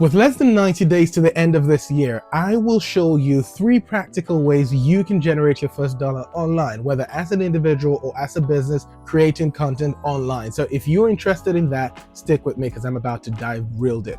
With less than 90 days to the end of this year, I will show you 3 practical ways you can generate your first dollar online, whether as an individual or as a business creating content online. So if you're interested in that, stick with me because I'm about to dive real deep.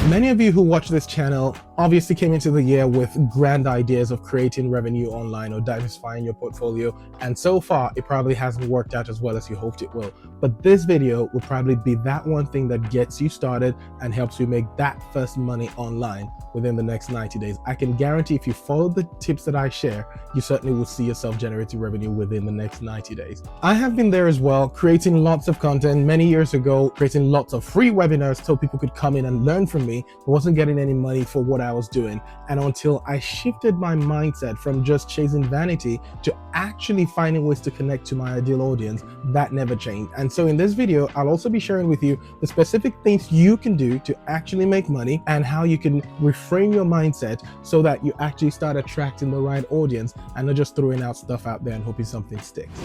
Many of you who watch this channel obviously came into the year with grand ideas of creating revenue online or diversifying your portfolio, and so far it probably hasn't worked out as well as you hoped it will. But this video will probably be that one thing that gets you started and helps you make that first money online within the next 90 days. I can guarantee if you follow the tips that I share, you certainly will see yourself generating revenue within the next 90 days. I have been there as well, creating lots of content many years ago, creating lots of free webinars so people could come in and learn from me. I wasn't getting any money for what I was doing. And until I shifted my mindset from just chasing vanity to actually finding ways to connect to my ideal audience, that never changed. And so in this video, I'll also be sharing with you the specific things you can do to actually make money and how you can reframe your mindset so that you actually start attracting the right audience and not just throwing out stuff out there and hoping something sticks.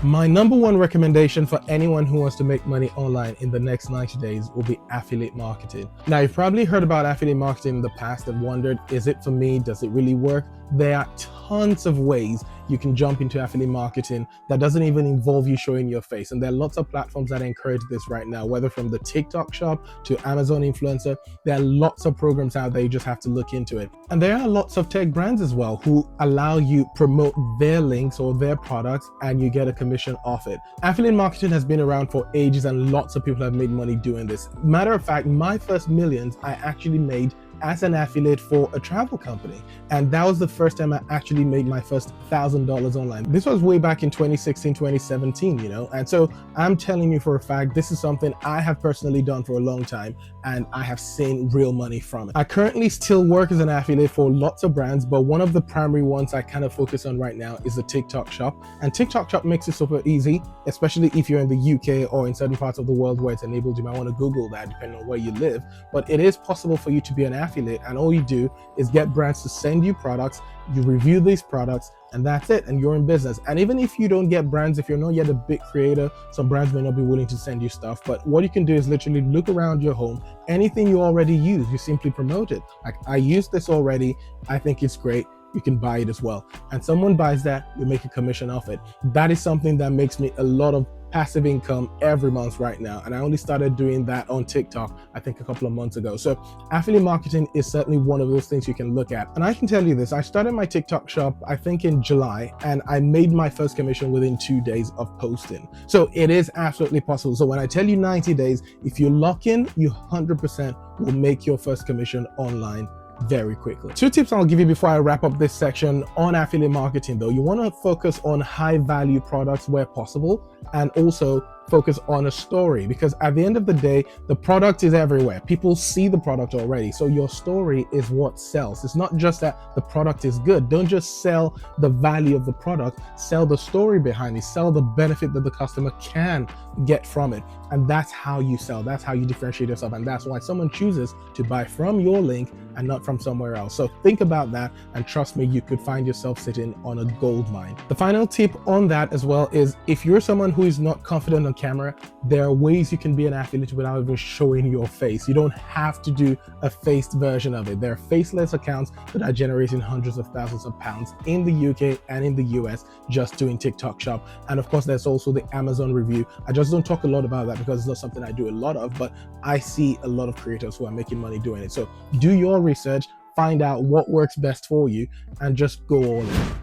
My number one recommendation for anyone who wants to make money online in the next 90 days will be affiliate marketing. Now, you've probably heard about affiliate marketing in the past and wondered, is it for me? Does it really work? There are tons of ways you can jump into affiliate marketing that doesn't even involve you showing your face. And there are lots of platforms that encourage this right now, whether from the TikTok shop to Amazon influencer. There are lots of programs out there, you just have to look into it. And there are lots of tech brands as well who allow you promote their links or their products and you get a commission off it. Affiliate marketing has been around for ages and lots of people have made money doing this. Matter of fact, my first millions I actually made as an affiliate for a travel company. And that was the first time I actually made my first $1,000 online. This was way back in 2016, 2017, And so I'm telling you for a fact, this is something I have personally done for a long time and I have seen real money from it. I currently still work as an affiliate for lots of brands, but one of the primary ones I kind of focus on right now is the TikTok shop. And TikTok shop makes it super easy, especially if you're in the UK or in certain parts of the world where it's enabled. You might want to Google that depending on where you live, but it is possible for you to be an affiliate, and all you do is get brands to send you products, you review these products, and that's it, and you're in business. And even if you don't get brands, if you're not yet a big creator, some brands may not be willing to send you stuff, but what you can do is literally look around your home, anything you already use, you simply promote it. Like, I use this already, I think it's great, you can buy it as well. And someone buys that, you make a commission off it. That is something that makes me a lot of passive income every month right now, and I only started doing that on TikTok I think a couple of months ago. So affiliate marketing is certainly one of those things you can look at. And I can tell you this, I started my TikTok shop I think in July, and I made my first commission within 2 days of posting. So it is absolutely possible. So when I tell you 90 days, if you lock in, you 100% will make your first commission online very quickly. 2 tips I'll give you before I wrap up this section on affiliate marketing though. You want to focus on high value products where possible, and also focus on a story, because at the end of the day, the product is everywhere. People see the product already. So your story is what sells. It's not just that the product is good. Don't just sell the value of the product, sell the story behind it, sell the benefit that the customer can get from it. And that's how you sell. That's how you differentiate yourself. And that's why someone chooses to buy from your link and not from somewhere else. So think about that, and trust me, you could find yourself sitting on a gold mine. The final tip on that as well is, if you're someone who is not confident on camera, there are ways you can be an affiliate without even showing your face. You don't have to do a faced version of it. There are faceless accounts that are generating hundreds of thousands of pounds in the UK and in the US just doing TikTok shop. And of course, there's also the Amazon review. I just don't talk a lot about that because it's not something I do a lot of, but I see a lot of creators who are making money doing it. So do your research, find out what works best for you, and just go all in.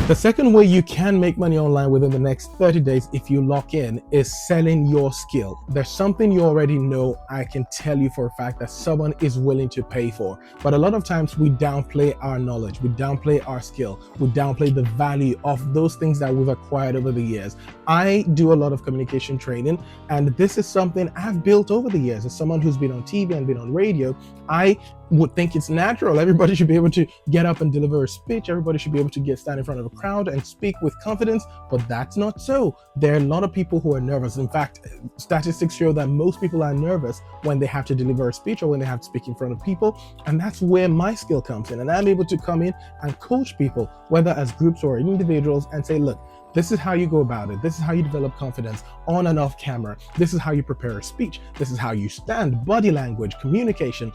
The second way you can make money online within the next 30 days if you lock in is selling your skill. There's something you already know, I can tell you for a fact, that someone is willing to pay for. But a lot of times we downplay our knowledge, we downplay our skill, we downplay the value of those things that we've acquired over the years. I do a lot of communication training, and this is something I've built over the years. As someone who's been on TV and been on radio, I would think it's natural. Everybody should be able to get up and deliver a speech. Everybody should be able to stand in front of a crowd and speak with confidence, but that's not so. There are a lot of people who are nervous. In fact, statistics show that most people are nervous when they have to deliver a speech or when they have to speak in front of people. And that's where my skill comes in. And I'm able to come in and coach people, whether as groups or individuals, and say, look, this is how you go about it. This is how you develop confidence on and off camera. This is how you prepare a speech. This is how you stand, body language, communication,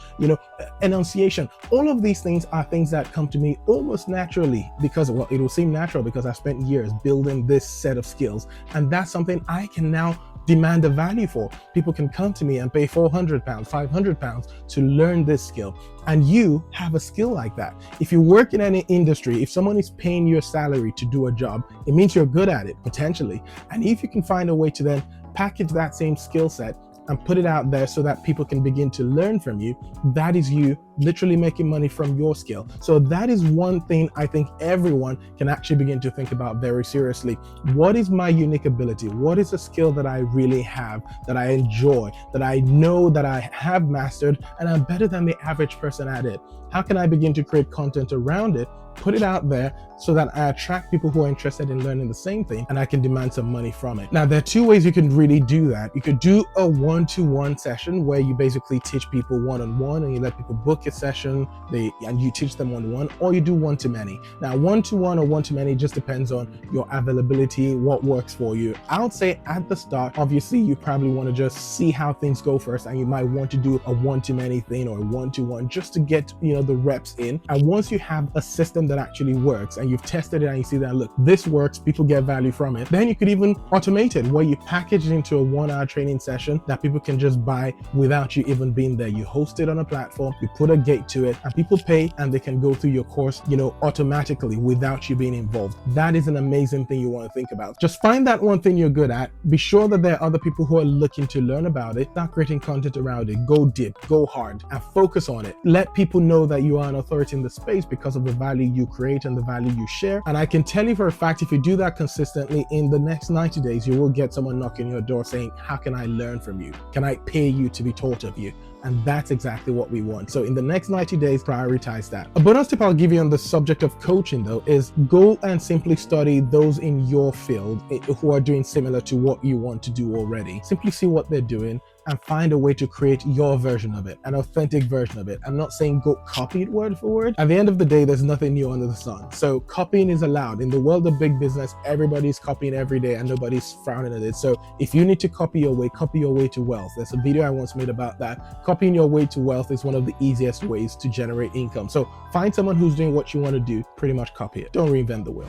enunciation. All of these things are things that come to me almost naturally because, well, it will seem natural because I've spent years building this set of skills. And that's something I can now demand a value for. People can come to me and pay £400, £500 to learn this skill. And you have a skill like that. If you work in any industry, if someone is paying you a salary to do a job, it means you're good at it, potentially. And if you can find a way to then package that same skill set and put it out there so that people can begin to learn from you, that is you literally making money from your skill. So that is one thing I think everyone can actually begin to think about very seriously. What is my unique ability? What is a skill that I really have, that I enjoy, that I know that I have mastered, and I'm better than the average person at it? How can I begin to create content around it, put it out there so that I attract people who are interested in learning the same thing, and I can demand some money from it? Now, there are two ways you can really do that. You could do a one-to-one session where you basically teach people one-on-one and you let people book a session and you teach them one-to-one, or you do one-to-many. Now, one-to-one or one-to-many just depends on your availability, what works for you. I would say at the start, obviously, you probably want to just see how things go first, and you might want to do a one-to-many thing or a one-to-one just to get the reps in. And once you have a system that actually works and you've tested it and you see that, look, this works, people get value from it, then you could even automate it where you package it into a 1-hour training session that people can just buy without you even being there. You host it on a platform, you put a gate to it, and people pay and they can go through your course, automatically without you being involved. That is an amazing thing you want to think about. Just find that one thing you're good at. Be sure that there are other people who are looking to learn about it. Start creating content around it. Go deep, go hard, and focus on it. Let people know that you are an authority in the space because of the value you create and the value you share. And I can tell you for a fact, if you do that consistently, in the next 90 days, you will get someone knocking your door saying, how can I learn from you? Can I pay you to be taught of you? And that's exactly what we want. So in the next 90 days, prioritize that. A bonus tip I'll give you on the subject of coaching, though, is go and simply study those in your field who are doing similar to what you want to do already. Simply see what they're doing and find a way to create your version of it, an authentic version of it. I'm not saying go copy it word for word. At the end of the day, there's nothing new under the sun. So copying is allowed. In the world of big business, everybody's copying every day and nobody's frowning at it. So if you need to copy your way to wealth. There's a video I once made about that. Copying your way to wealth is one of the easiest ways to generate income. So find someone who's doing what you want to do, pretty much copy it. Don't reinvent the wheel.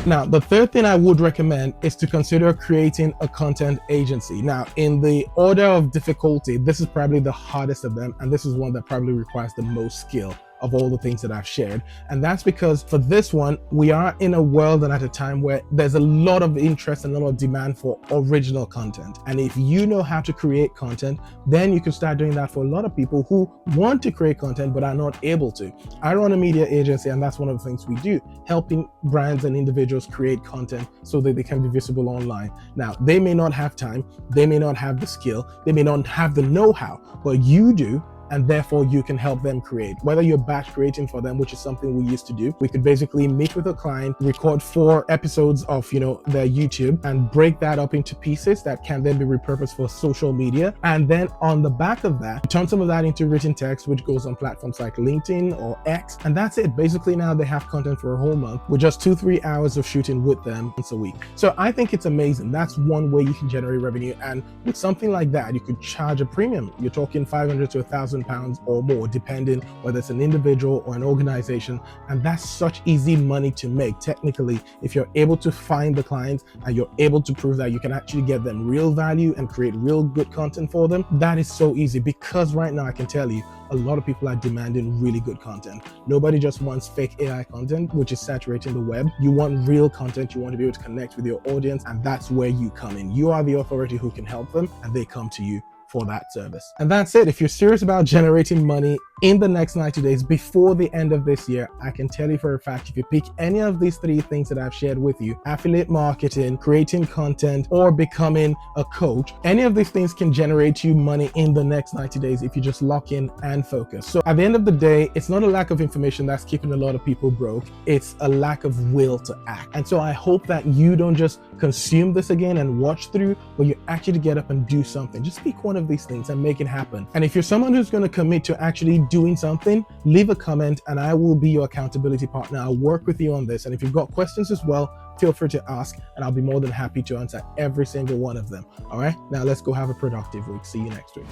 Now, the third thing I would recommend is to consider creating a content agency. Now, in the order of difficulty, this is probably the hardest of them, and this is one that probably requires the most skill of all the things that I've shared. And that's because for this one, we are in a world and at a time where there's a lot of interest and a lot of demand for original content. And if you know how to create content, then you can start doing that for a lot of people who want to create content but are not able to. I run a media agency, and that's one of the things we do, helping brands and individuals create content so that they can be visible online. Now, they may not have time, they may not have the skill, they may not have the know-how, but you do. And therefore you can help them create. Whether you're batch creating for them, which is something we used to do, we could basically meet with a client, record 4 episodes of their YouTube, and break that up into pieces that can then be repurposed for social media. And then on the back of that, turn some of that into written text, which goes on platforms like LinkedIn or X. And that's it. Basically now they have content for a whole month with just 2-3 hours of shooting with them once a week. So I think it's amazing. That's one way you can generate revenue. And with something like that, you could charge a premium. You're talking $500 to £1,000 or more, depending whether it's an individual or an organization. And that's such easy money to make. Technically, if you're able to find the clients and you're able to prove that you can actually get them real value and create real good content for them, that is so easy. Because right now I can tell you, a lot of people are demanding really good content. Nobody just wants fake AI content, which is saturating the web. You want real content. You want to be able to connect with your audience, and that's where you come in. You are the authority who can help them, and they come to you for that service. And that's it. If you're serious about generating money in the next 90 days before the end of this year. I can tell you for a fact, if you pick any of these 3 things that I've shared with you, affiliate marketing, creating content, or becoming a coach, any of these things can generate you money in the next 90 days if you just lock in and focus. So at the end of the day, it's not a lack of information that's keeping a lot of people broke. It's a lack of will to act. And so I hope that you don't just consume this again and watch through, but you actually get up and do something. Just pick one of these things and make it happen. And if you're someone who's going to commit to actually doing something, leave a comment and I will be your accountability partner. I'll work with you on this. And if you've got questions as well, feel free to ask and I'll be more than happy to answer every single one of them. All right, now let's go have a productive week. See you next week.